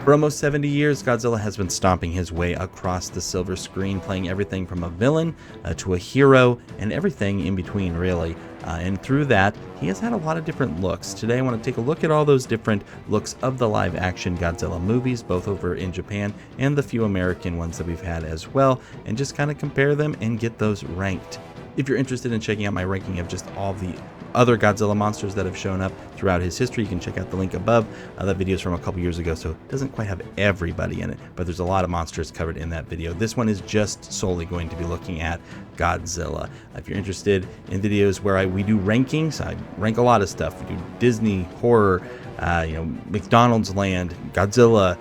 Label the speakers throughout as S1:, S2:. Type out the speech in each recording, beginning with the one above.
S1: For almost 70 years, Godzilla has been stomping his way across the silver screen, playing everything from a villain to a hero and everything in between, really. And through that, he has had a lot of different looks. Today, I want to take a look at all those different looks of the live-action Godzilla movies, both over in Japan and the few American ones that we've had as well, and just kind of compare them and get those ranked. If you're interested in checking out my ranking of just all the other Godzilla monsters that have shown up throughout his history, you can check out the link above. That video is from a couple years ago, so it doesn't quite have everybody in it, but there's a lot of monsters covered in that video. This one is just solely going to be looking at Godzilla. If you're interested in videos where we do rankings, I rank a lot of stuff. We do Disney, horror, McDonald's Land, Godzilla,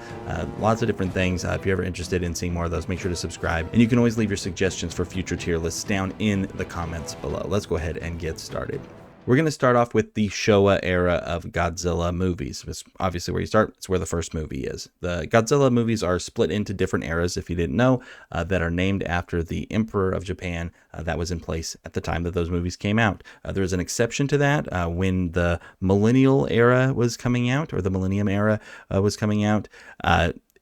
S1: lots of different things. If you're ever interested in seeing more of those, make sure to subscribe. And you can always leave your suggestions for future tier lists down in the comments below. Let's go ahead and get started. We're going to start off with the Showa era of Godzilla movies. It's obviously where you start. It's where the first movie is. The Godzilla movies are split into different eras, if you didn't know, that are named after the Emperor of Japan that was in place at the time that those movies came out. There was an exception to that when the Millennium Era was coming out, or the Millennium Era was coming out.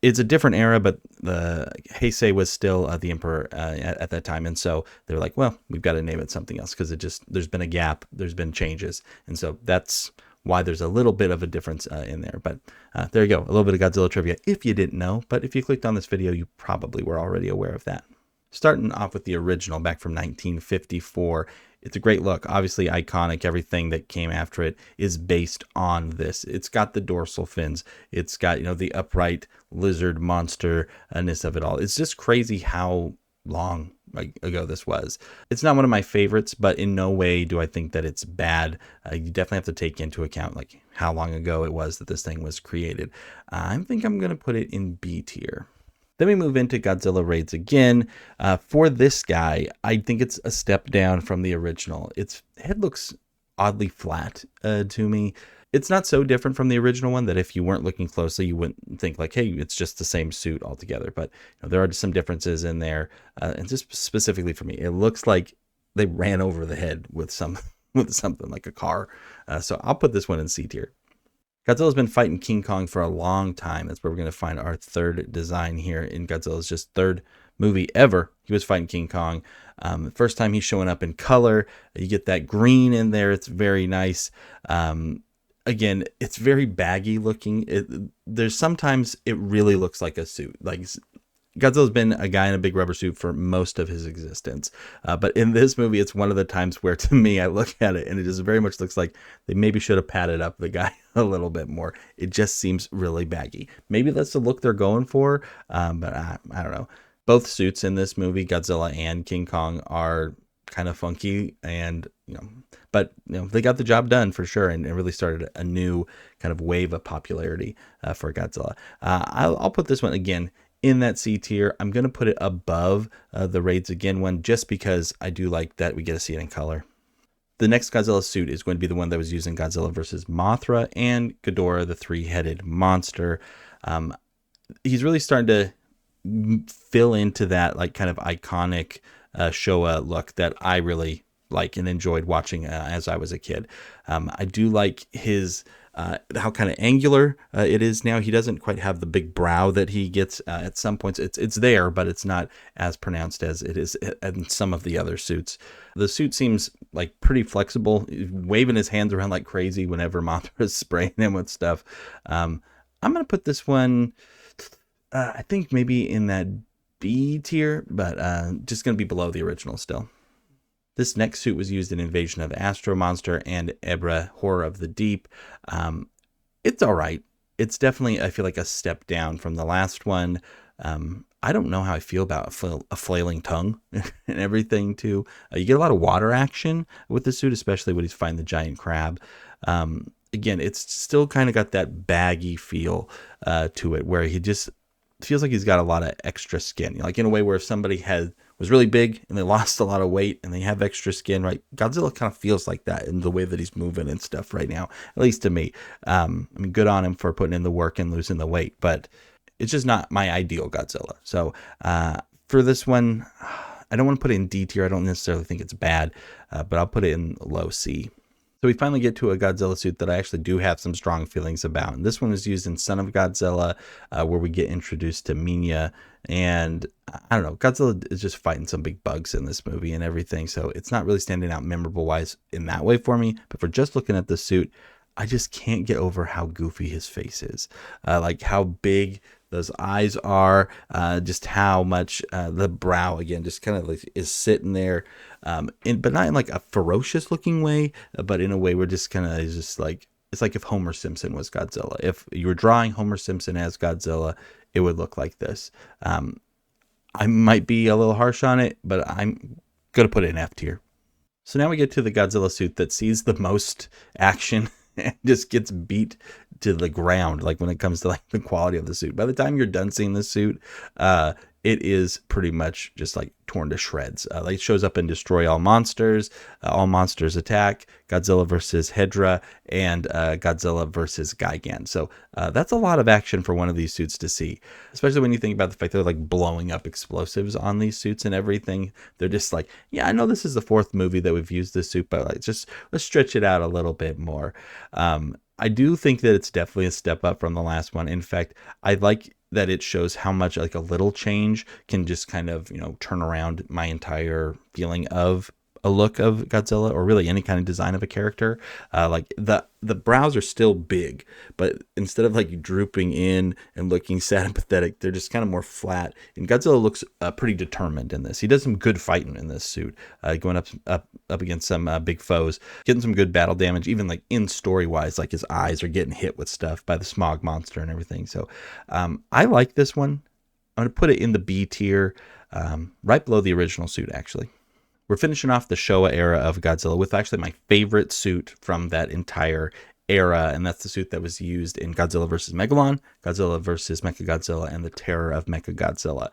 S1: It's a different era, but the Heisei was still the emperor at that time. And so they're like, well, we've got to name it something else because there's been a gap, there's been changes. And so that's why there's a little bit of a difference in there. But there you go, a little bit of Godzilla trivia if you didn't know. But if you clicked on this video, you probably were already aware of that. Starting off with the original back from 1954. It's a great look, obviously iconic. Everything that came after it is based on this. It's got the dorsal fins. It's got, the upright lizard monster-ness of it all. It's just crazy how long ago this was. It's not one of my favorites, but in no way do I think that it's bad. You definitely have to take into account like how long ago it was that this thing was created. I think I'm going to put it in B tier. Then we move into Godzilla Raids again. For this guy, I think it's a step down from the original. Its head looks oddly flat to me. It's not so different from the original one that if you weren't looking closely, you wouldn't think like, hey, it's just the same suit altogether. But there are just some differences in there. And just specifically for me, it looks like they ran over the head with something like a car. So I'll put this one in C tier. Godzilla's been fighting King Kong for a long time. That's where we're going to find our third design here in Godzilla's just third movie ever. He was fighting King Kong. First time he's showing up in color. You get that green in there. It's very nice. Again, it's very baggy looking. There's sometimes it really looks like a suit. Like Godzilla's been a guy in a big rubber suit for most of his existence. But in this movie, it's one of the times where, to me, I look at it and it just very much looks like they maybe should have padded up the guy a little bit more. It just seems really baggy. Maybe that's the look they're going for, but I don't know. Both suits in this movie, Godzilla and King Kong, are kind of funky and, but they got the job done for sure, and it really started a new kind of wave of popularity for Godzilla. I'll put this one again in that C tier. I'm going to put it above the Raids Again one just because I do like that we get to see it in color. The next Godzilla suit is going to be the one that was used in Godzilla vs. Mothra and Ghidorah, the three-headed monster. He's really starting to fill into that like kind of iconic Showa look that I really like and enjoyed watching as I was a kid. I do like his how kind of angular it is now. He doesn't quite have the big brow that he gets at some points. It's there, but it's not as pronounced as it is in some of the other suits. The suit seems like pretty flexible, waving his hands around like crazy whenever Mothra is spraying him with stuff. I'm going to put this one, I think maybe in that B tier, but just going to be below the original still. This next suit was used in Invasion of Astro-Monster and Ebirah, Horror of the Deep. It's all right. It's definitely, I feel like, a step down from the last one. I don't know how I feel about a flailing tongue and everything, too. You get a lot of water action with the suit, especially when he's fighting the giant crab. Again, it's still kind of got that baggy feel to it, where he just feels like he's got a lot of extra skin. Like in a way where if somebody was really big and they lost a lot of weight and they have extra skin, right? Godzilla kind of feels like that in the way that he's moving and stuff right now, at least to me. I mean, good on him for putting in the work and losing the weight, but it's just not my ideal Godzilla. So for this one, I don't want to put it in D tier. I don't necessarily think it's bad, but I'll put it in low C. So we finally get to a Godzilla suit that I actually do have some strong feelings about. And this one was used in Son of Godzilla, where we get introduced to Minya. And I don't know, Godzilla is just fighting some big bugs in this movie and everything. So it's not really standing out memorable wise in that way for me. But for just looking at the suit, I just can't get over how goofy his face is. Like how big those eyes are, just how much the brow again just kind of like is sitting there, but not in like a ferocious looking way, but in a way where just kind of is just like, it's like if Homer Simpson was Godzilla. If you were drawing Homer Simpson as Godzilla, it would look like this. I might be a little harsh on it, but I'm gonna put it in F tier. So now we get to the Godzilla suit that sees the most action and just gets beat to the ground, like when it comes to like the quality of the suit. By the time you're done seeing the suit, it is pretty much just like torn to shreds. Like it shows up in Destroy All Monsters Attack, Godzilla versus Hedorah, and Godzilla versus Gigan. So that's a lot of action for one of these suits to see, especially when you think about the fact they're like blowing up explosives on these suits and everything. They're just like, yeah, I know this is the 4th movie that we've used this suit, but like just let's stretch it out a little bit more. I do think that it's definitely a step up from the last one. In fact, I like that it shows how much like a little change can just kind of, turn around my entire feeling of a look of Godzilla, or really any kind of design of a character. Like the brows are still big, but instead of like drooping in and looking sad and pathetic, they're just kind of more flat. And Godzilla looks pretty determined in this. He does some good fighting in this suit, going up against some big foes, getting some good battle damage, even like in story wise, like his eyes are getting hit with stuff by the smog monster and everything. So I like this one. I'm going to put it in the B tier, right below the original suit actually. We're finishing off the Showa era of Godzilla with actually my favorite suit from that entire era, and that's the suit that was used in Godzilla vs. Megalon, Godzilla vs. Mechagodzilla, and the Terror of Mechagodzilla.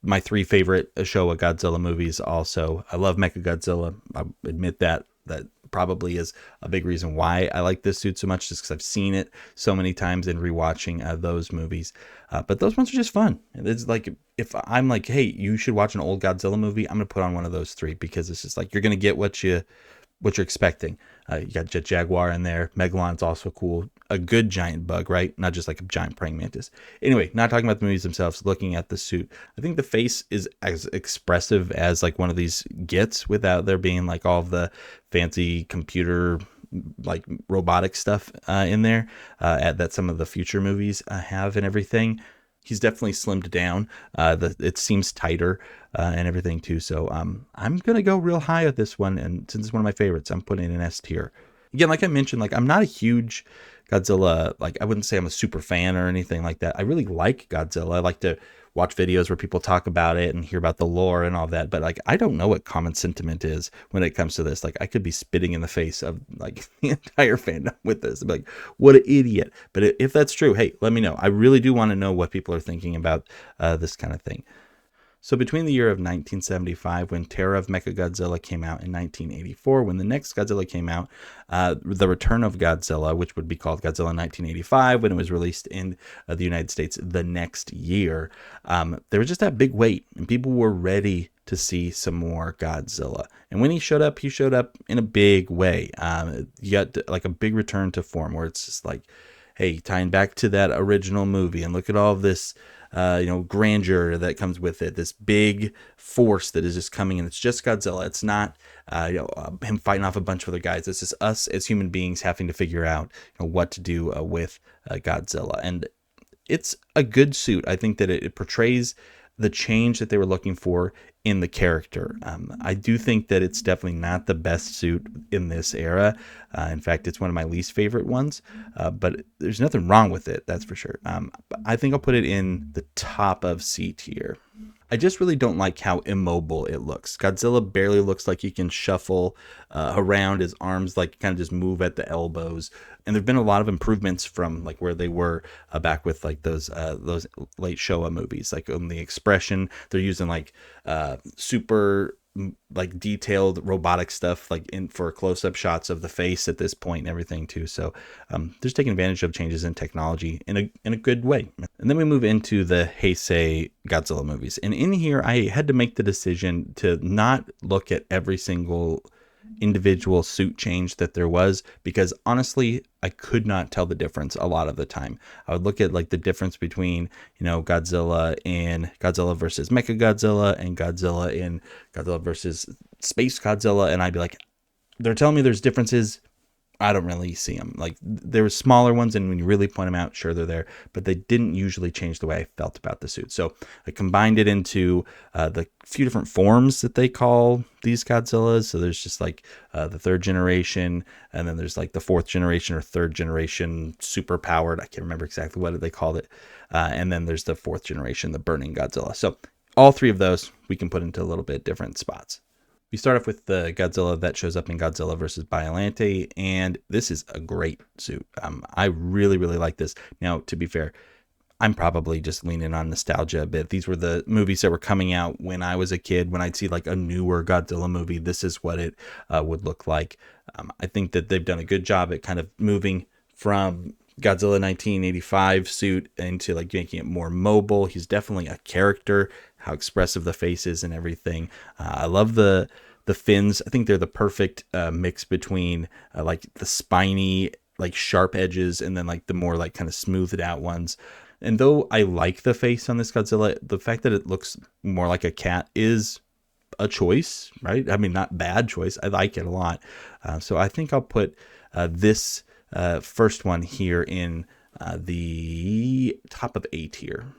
S1: My 3 favorite Showa Godzilla movies also. I love Mechagodzilla. I admit that. That probably is a big reason why I like this suit so much, just because I've seen it so many times in rewatching those movies. But those ones are just fun. It's like, if I'm like, hey, you should watch an old Godzilla movie, I'm going to put on one of those 3, because it's just like, you're going to get what you're expecting. You got Jet Jaguar in there. Megalon's also cool. A good giant bug, right? Not just like a giant praying mantis. Anyway, not talking about the movies themselves, looking at the suit. I think the face is as expressive as like one of these gets, without there being like all of the fancy computer like robotic stuff in there that some of the future movies have and everything. He's definitely slimmed down. It seems tighter and everything too. So I'm going to go real high at this one. And since it's one of my favorites, I'm putting it in S tier. Again, like I mentioned, like I'm not a huge Godzilla, like I wouldn't say I'm a super fan or anything like that. I really like Godzilla. I like to watch videos where people talk about it and hear about the lore and all that. But like, I don't know what common sentiment is when it comes to this. Like I could be spitting in the face of like the entire fandom with this. I'm like, what an idiot. But if that's true, hey, let me know. I really do want to know what people are thinking about this kind of thing. So between the year of 1975, when Terror of Mechagodzilla came out, in 1984, when the next Godzilla came out, The Return of Godzilla, which would be called Godzilla in 1985, when it was released in the United States the next year, there was just that big wait, and people were ready to see some more Godzilla. And when he showed up in a big way. You got like a big return to form, where it's just like, hey, tying back to that original movie, and look at all of this grandeur that comes with it, this big force that is just coming, and it's just Godzilla. It's not him fighting off a bunch of other guys. It's just us as human beings having to figure out what to do with Godzilla. And it's a good suit. I think that it portrays the change that they were looking for in the character. I do think that it's definitely not the best suit in this era. In fact, it's one of my least favorite ones, but there's nothing wrong with it, that's for sure. I think I'll put it in the top of C tier. I just really don't like how immobile it looks. Godzilla barely looks like he can shuffle around. His arms like kind of just move at the elbows. And there've been a lot of improvements from like where they were back with like those late Showa movies. Like on the expression, they're using like super like detailed robotic stuff like in for close-up shots of the face at this point and everything too. So they're just taking advantage of changes in technology in a good way. And then we move into the Heisei Godzilla movies, and in here I had to make the decision to not look at every single individual suit change that there was, because honestly, I could not tell the difference a lot of the time. I would look at like the difference between, Godzilla in Godzilla versus Mechagodzilla and Godzilla in Godzilla versus Space Godzilla, and I'd be like, they're telling me there's differences. I don't really see them. Like, there were smaller ones, and when you really point them out, sure, they're there, but they didn't usually change the way I felt about the suit. So I combined it into the few different forms that they call these Godzillas. So there's just like the third generation, and then there's like the fourth generation or third generation super powered. I can't remember exactly what they called it. And then there's the fourth generation, the burning Godzilla. So all three of those we can put into a little bit different spots. We start off with the Godzilla that shows up in Godzilla versus Biollante, and this is a great suit. I really, really like this. Now, to be fair, I'm probably just leaning on nostalgia a bit. These were the movies that were coming out when I was a kid. When I'd see like a newer Godzilla movie, this is what it would look like. I think that they've done a good job at kind of moving from Godzilla 1985 suit into like making it more mobile. He's definitely a character, how expressive the face is and everything. I love the fins. I think they're the perfect mix between like the spiny, like sharp edges, and then like the more like kind of smoothed out ones. And though I like the face on this Godzilla, the fact that it looks more like a cat is a choice, right? I mean, not bad choice. I like it a lot. So I think I'll put this first one here in the top of A tier.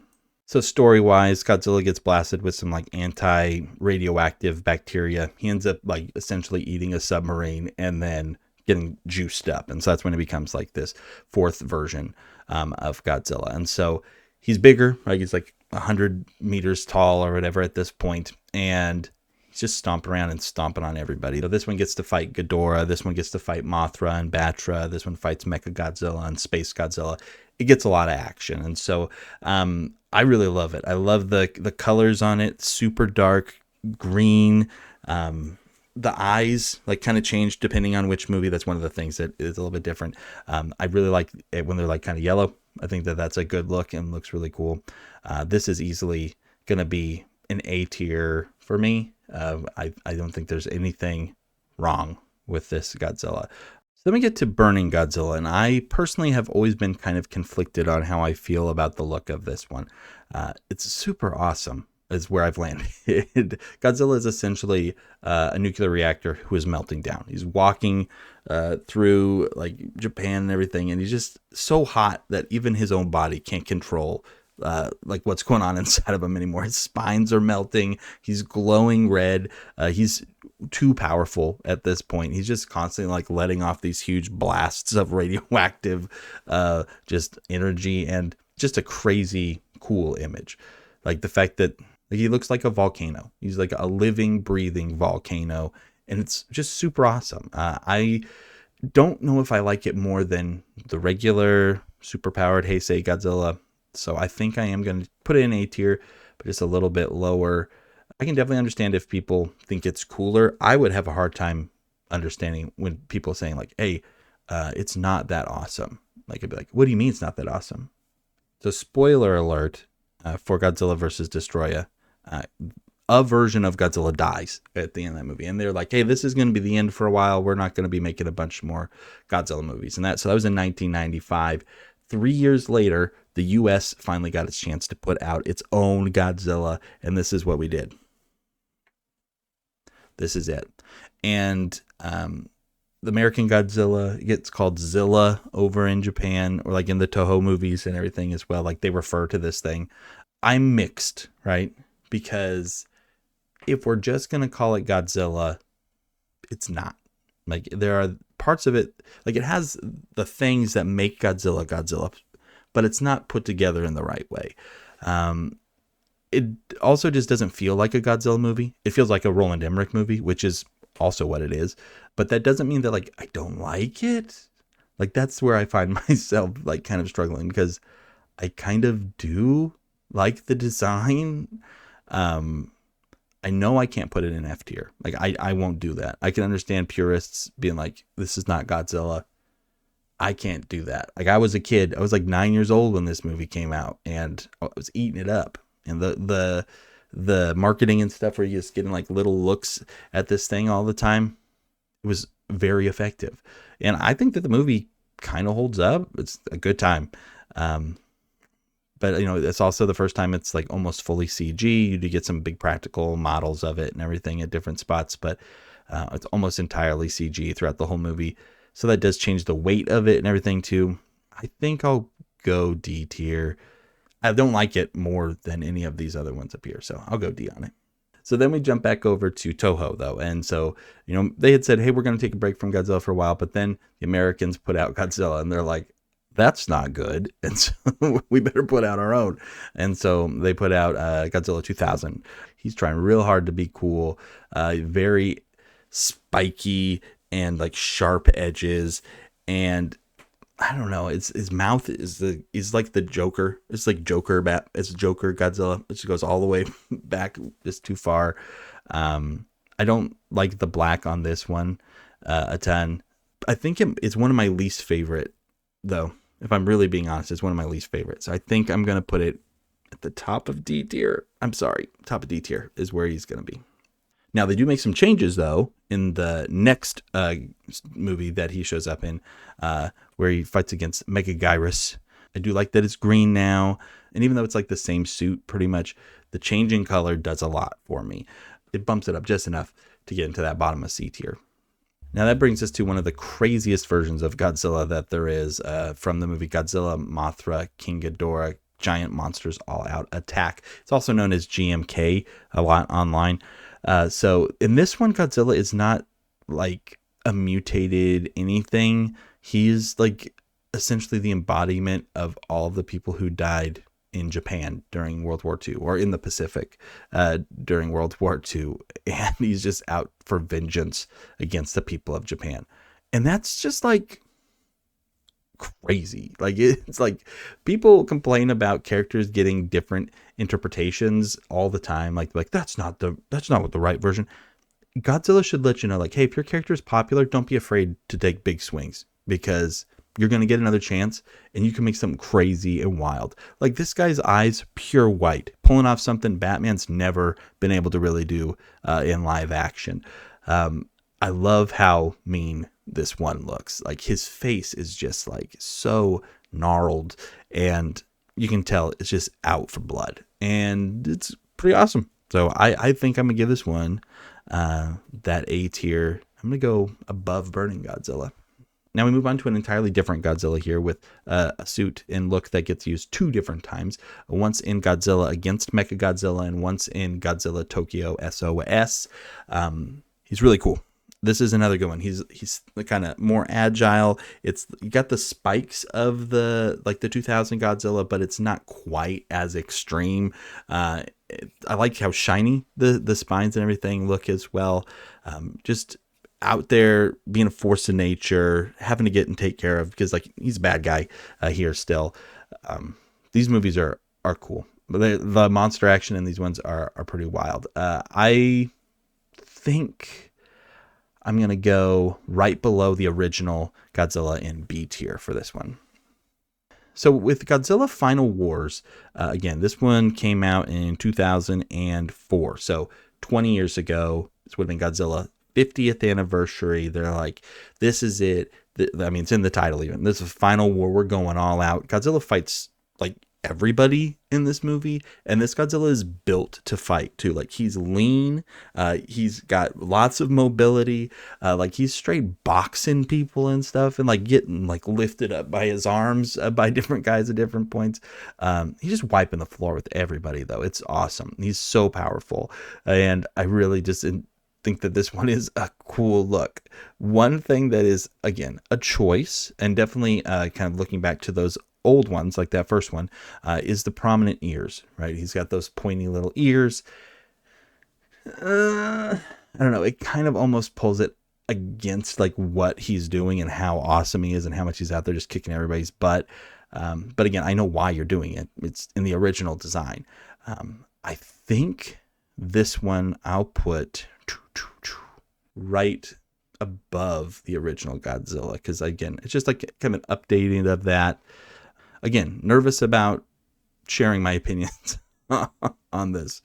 S1: So story-wise, Godzilla gets blasted with some like anti-radioactive bacteria. He ends up like essentially eating a submarine and then getting juiced up. And so that's when it becomes like this fourth version of Godzilla. And so he's bigger, right? He's like 100 meters tall or whatever at this point. And he's just stomping around and stomping on everybody. So this one gets to fight Ghidorah. This one gets to fight Mothra and Batra. This one fights Mechagodzilla and Space Godzilla. It gets a lot of action. And so I really love it. I love the colors on it. Super dark green. The eyes like kind of change depending on which movie. That's one of the things that is a little bit different. I really like it when they're like kind of yellow. I think that that's a good look and looks really cool. This is easily going to be an A tier for me. I don't think there's anything wrong with this Godzilla. Then we get to Burning Godzilla, and I personally have always been kind of conflicted on how I feel about the look of this one. It's super awesome is where I've landed. Godzilla is essentially a nuclear reactor who is melting down. He's walking through like Japan and everything, and he's just so hot that even his own body can't control like what's going on inside of him anymore. His spines are melting. He's glowing red. He's too powerful at this point. He's just constantly like letting off these huge blasts of radioactive just energy, and just a crazy cool image. Like the fact that he looks like a volcano. He's like a living, breathing volcano, and it's just super awesome. I don't know if I like it more than the regular superpowered Heisei Godzilla. So I think I am going to put it in A tier, but just a little bit lower. I can definitely understand if people think it's cooler. I would have a hard time understanding when people are saying like, hey, it's not that awesome. Like, I'd be like, what do you mean it's not that awesome? So spoiler alert for Godzilla versus Destroya. A version of Godzilla dies at the end of that movie. And they're like, hey, this is going to be the end for a while. We're not going to be making a bunch more Godzilla movies. And so that was in 1995. 3 years later, the US finally got its chance to put out its own Godzilla, and this is what we did. This is it. And the American Godzilla gets called Zilla over in Japan, or like in the Toho movies and everything as well. Like they refer to this thing. I'm mixed, right? Because if we're just going to call it Godzilla, it's not. Like there are parts of it, like it has the things that make Godzilla Godzilla, but it's not put together in the right way. It also just doesn't feel like a Godzilla movie. It feels like a Roland Emmerich movie, which is also what it is. But that doesn't mean that like I don't like it. Like that's where I find myself like kind of struggling, because I kind of do like the design. I know I can't put it in F tier. Like I won't do that. I can understand purists being like, this is not Godzilla. I can't do that. Like I was a kid. I was like 9 years old when this movie came out, and I was eating it up. And the marketing and stuff where you're just getting like little looks at this thing all the time, It was very effective. And I think that the movie kind of holds up. It's a good time. But, it's also the first time it's like almost fully CG. You do get some big practical models of it and everything at different spots, but it's almost entirely CG throughout the whole movie. So that does change the weight of it and everything too. I think I'll go D tier. I don't like it more than any of these other ones up here, so I'll go D on it. So then we jump back over to Toho, though. And so, they had said, hey, we're going to take a break from Godzilla for a while. But then the Americans put out Godzilla, and they're like, that's not good. And so we better put out our own. And so they put out Godzilla 2000. He's trying real hard to be cool, very spiky and like sharp edges. And I don't know. His mouth is like the Joker. It's like Joker. It's Joker Godzilla. It just goes all the way back, just too far. I don't like the black on this one a ton. I think it's one of my least favorite, though. If I'm really being honest, it's one of my least favorite. So I think I'm gonna put it at the top of D tier. I'm sorry, top of D tier is where he's gonna be. Now, they do make some changes, though, in the next movie that he shows up in, where he fights against Megaguirus. I do like that it's green now. And even though it's like the same suit, pretty much, the change in color does a lot for me. It bumps it up just enough to get into that bottom of C tier. Now, that brings us to one of the craziest versions of Godzilla that there is from the movie Godzilla, Mothra, King Ghidorah, Giant Monsters All Out Attack. It's also known as GMK a lot online. So in this one, Godzilla is not like a mutated anything. He's like essentially the embodiment of all the people who died in Japan during World War II, or in the Pacific during World War II. And he's just out for vengeance against the people of Japan. And that's just like crazy. Like, it's like people complain about characters getting different interpretations all the time. Like that's not what the right version. Godzilla should let you know, like, hey, if your character is popular, don't be afraid to take big swings, because you're going to get another chance and you can make something crazy and wild. Like, this guy's eyes, pure white, pulling off something Batman's never been able to really do in live action. I love how mean this one looks. Like, his face is just like so gnarled, and you can tell it's just out for blood, and it's pretty awesome. So I think I'm gonna give this one that A tier. I'm gonna go above Burning Godzilla. Now we move on to an entirely different Godzilla here, with a suit and look that gets used 2 different times. Once in Godzilla Against Mechagodzilla, and once in Godzilla Tokyo SOS. He's really cool. This is another good one. He's kind of more agile. You got the spikes of the 2000 Godzilla, but it's not quite as extreme. I like how shiny the spines and everything look as well. Just out there being a force of nature, having to get and take care of, because like he's a bad guy here still. These movies are cool. But the monster action in these ones are pretty wild. I think I'm going to go right below the original Godzilla in B tier for this one. So with Godzilla Final Wars, again, this one came out in 2004. So 20 years ago, this would have been Godzilla 50th anniversary. They're like, this is it. I mean, it's in the title even. This is Final War. We're going all out. Godzilla fights like everybody in this movie, and this Godzilla is built to fight too. Like, he's lean, he's got lots of mobility, like he's straight boxing people and stuff, and like getting like lifted up by his arms by different guys at different points. He's just wiping the floor with everybody, though. It's awesome. He's so powerful, and I really just think that this one is a cool look. One thing that is, again, a choice, and definitely kind of looking back to those old ones, like that first one, is the prominent ears, right? He's got those pointy little ears. I don't know, it kind of almost pulls it against like what he's doing and how awesome he is and how much he's out there just kicking everybody's butt. But again, I know why you're doing it. It's in the original design. I think this one I'll put right above the original Godzilla, because again, it's just like kind of an updating of that. Again, nervous about sharing my opinions on this.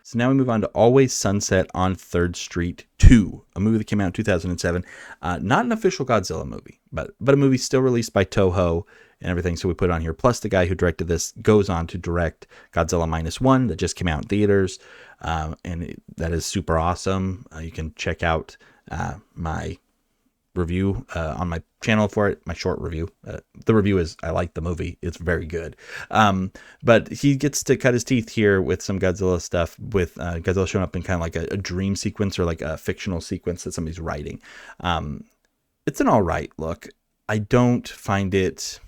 S1: So now we move on to Always Sunset on 3rd Street 2, a movie that came out in 2007. Not an official Godzilla movie, but a movie still released by Toho and everything, so we put it on here. Plus, the guy who directed this goes on to direct Godzilla -1 that just came out in theaters, that is super awesome. You can check out my review on my channel for it, my short review. The review is, I like the movie, it's very good. But he gets to cut his teeth here with some Godzilla stuff, with Godzilla showing up in kind of like a dream sequence, or like a fictional sequence that somebody's writing. It's an all right look. I don't find it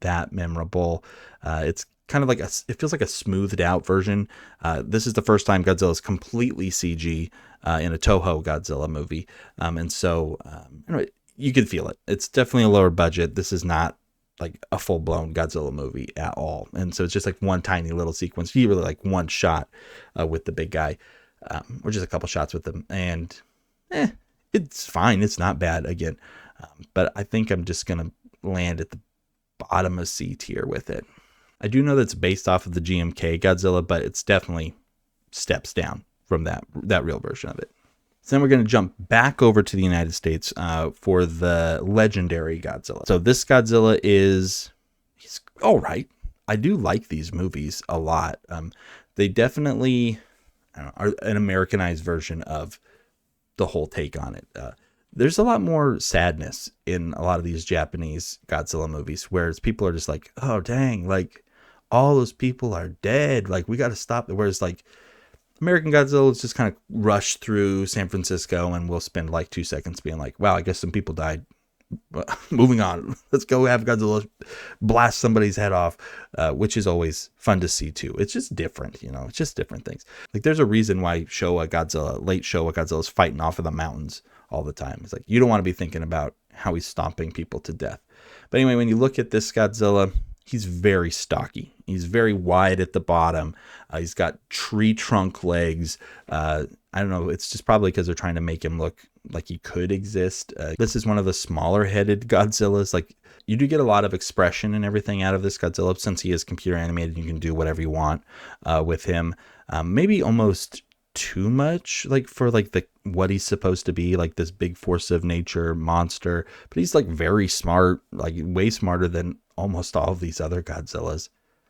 S1: that memorable. It's kind of like it feels like a smoothed out version. This is the first time Godzilla is completely CG in a Toho Godzilla movie. And so you can feel it. It's definitely a lower budget. This is not like a full blown Godzilla movie at all. And so it's just like one tiny little sequence. You really like one shot with the big guy, or just a couple shots with him. And it's fine. It's not bad again. But I think I'm just going to land at the bottom of C tier with it. I do know that it's based off of the GMK Godzilla, but it's definitely steps down from that real version of it. So then we're going to jump back over to the United States for the legendary Godzilla. So this Godzilla he's all right. I do like these movies a lot. They definitely are an Americanized version of the whole take on it. There's a lot more sadness in a lot of these Japanese Godzilla movies, whereas people are just like, oh, dang, like all those people are dead. Like we got to stop it. Whereas like American Godzilla is just kind of rush through San Francisco, and we'll spend like 2 seconds being like, wow, I guess some people died. Moving on. Let's go have Godzilla blast somebody's head off, which is always fun to see too. It's just different, it's just different things. Like there's a reason why late Showa Godzilla is fighting off of the mountains all the time. It's like, you don't want to be thinking about how he's stomping people to death. But anyway, when you look at this Godzilla, he's very stocky. He's very wide at the bottom. He's got tree trunk legs. I don't know. It's just probably because they're trying to make him look like he could exist. This is one of the smaller headed Godzillas. Like you do get a lot of expression and everything out of this Godzilla, since he is computer animated. You can do whatever you want with him. Maybe almost too much, like for like what he's supposed to be, like this big force of nature monster. But he's like very smart, like way smarter than almost all of these other Godzillas.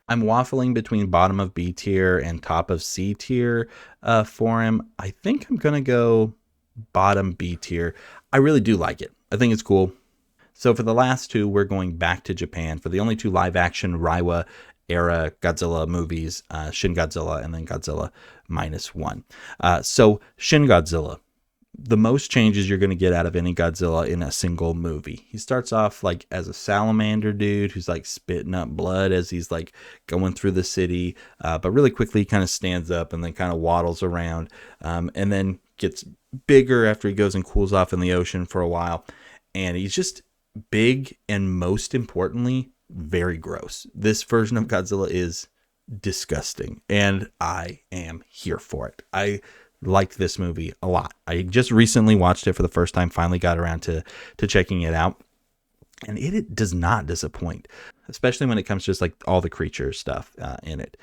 S1: I'm waffling between bottom of B tier and top of C tier for him. I think I'm gonna go bottom B tier. I really do like it. I think it's cool. So for the last two, we're going back to Japan for the only two live action Reiwa Era Godzilla movies, Shin Godzilla and then Godzilla -1. So Shin Godzilla, the most changes you're going to get out of any Godzilla in a single movie. He starts off like as a salamander dude who's like spitting up blood as he's like going through the city, but really quickly he kind of stands up and then kind of waddles around, and then gets bigger after he goes and cools off in the ocean for a while. And he's just big, and most importantly, very gross. This version of Godzilla is disgusting, and I am here for it. I liked this movie a lot. I just recently watched it for the first time, finally got around to checking it out, and it does not disappoint, especially when it comes to just like all the creature stuff in it.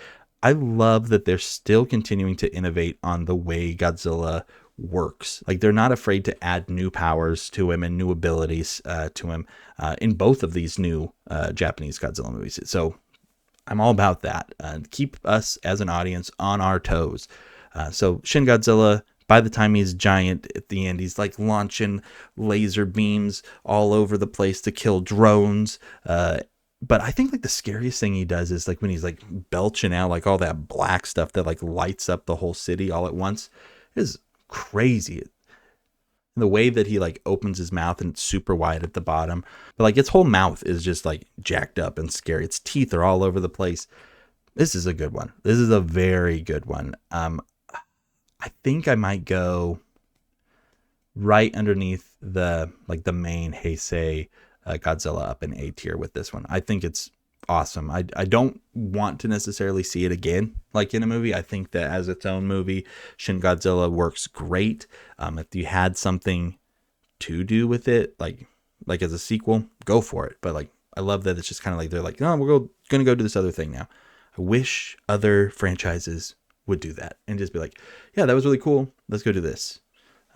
S1: I love that they're still continuing to innovate on the way Godzilla works. Like they're not afraid to add new powers to him and new abilities to him in both of these new Japanese Godzilla movies. So I'm all about that. Keep us as an audience on our toes. So Shin Godzilla, by the time he's giant at the end, he's like launching laser beams all over the place to kill drones. But I think like the scariest thing he does is like when he's like belching out like all that black stuff that like lights up the whole city all at once. It is crazy. The way that he like opens his mouth, and it's super wide at the bottom, but like its whole mouth is just like jacked up and scary. Its teeth are all over the place. This is a good one. This is a very good one. I think I might go right underneath the main Heisei Godzilla up in A tier with this one. I think it's awesome. I don't want to necessarily see it again like in a movie. I think that as its own movie, Shin Godzilla works great. If you had something to do with it, like as a sequel, go for it. But like I love that it's just kind of like they're like, oh, we're gonna go do this other thing now. I wish other franchises would do that and just be like, yeah, that was really cool. Let's go do this.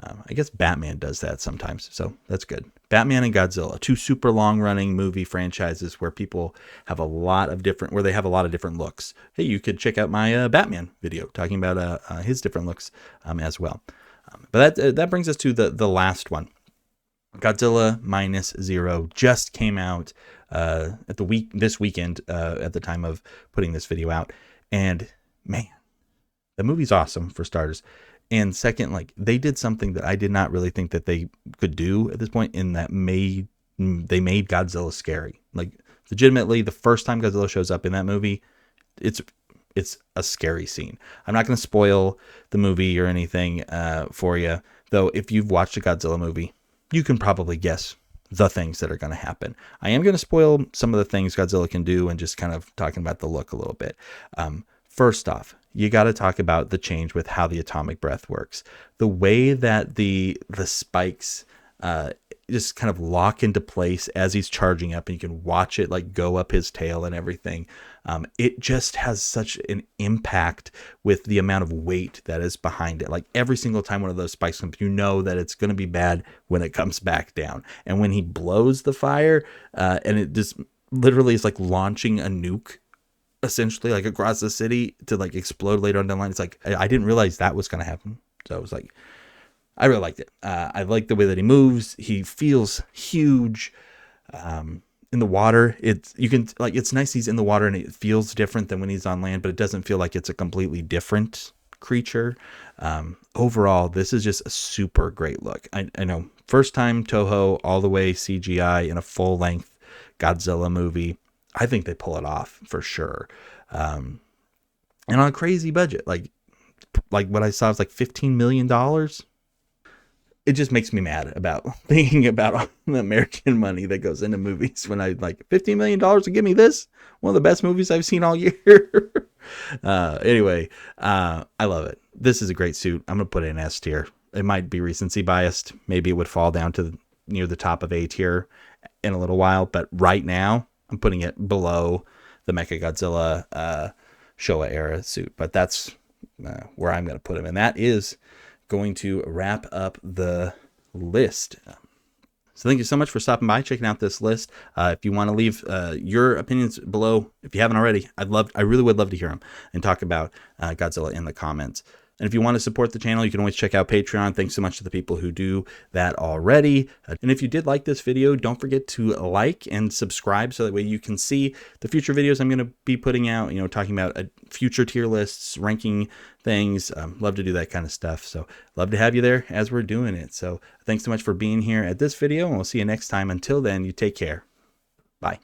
S1: I guess Batman does that sometimes, so that's good. Batman and Godzilla, two super long-running movie franchises where people have a lot of different, where they have a lot of different looks. Hey, you could check out my Batman video talking about his different looks as well. But that brings us to the last one. Godzilla Minus Zero just came out at this weekend at the time of putting this video out, and man, the movie's awesome for starters. And second, like, they did something that I did not really think that they could do at this point, in that they made Godzilla scary. Like, legitimately, the first time Godzilla shows up in that movie, it's a scary scene. I'm not going to spoil the movie or anything for you, though. If you've watched a Godzilla movie, you can probably guess the things that are going to happen. I am going to spoil some of the things Godzilla can do and just kind of talking about the look a little bit. First off, you got to talk about the change with how the atomic breath works. The way that the spikes just kind of lock into place as he's charging up, and you can watch it like go up his tail and everything. It just has such an impact with the amount of weight that is behind it. Like, every single time one of those spikes comes, you know that it's going to be bad when it comes back down. And when he blows the fire, and it just literally is like launching a nuke, essentially, like across the city to like explode later on down the line. It's like, I didn't realize that was going to happen. So I was like, I really liked it. I like the way that he moves. He feels huge. In the water, it's nice he's in the water and it feels different than when he's on land, but it doesn't feel like it's a completely different creature. Overall, this is just a super great look. I know, first time Toho all the way CGI in a full length Godzilla movie. I think they pull it off for sure. And on a crazy budget, like what I saw was like $15 million. It just makes me mad about thinking about the American money that goes into movies when I like $15 million to give me this, one of the best movies I've seen all year. Anyway, I love it. This is a great suit. I'm going to put it in S tier. It might be recency biased. Maybe it would fall down to near the top of A tier in a little while, but right now I'm putting it below the Mechagodzilla Showa Era suit. But that's where I'm going to put him, and that is going to wrap up the list. So thank you so much for stopping by, checking out this list. If you want to leave your opinions below, if you haven't already, I really would love to hear them and talk about Godzilla in the comments. And if you want to support the channel, you can always check out Patreon. Thanks so much to the people who do that already. And if you did like this video, don't forget to like and subscribe so that way you can see the future videos I'm going to be putting out, talking about future tier lists, ranking things. Love to do that kind of stuff. So love to have you there as we're doing it. So thanks so much for being here at this video, and we'll see you next time. Until then, you take care. Bye.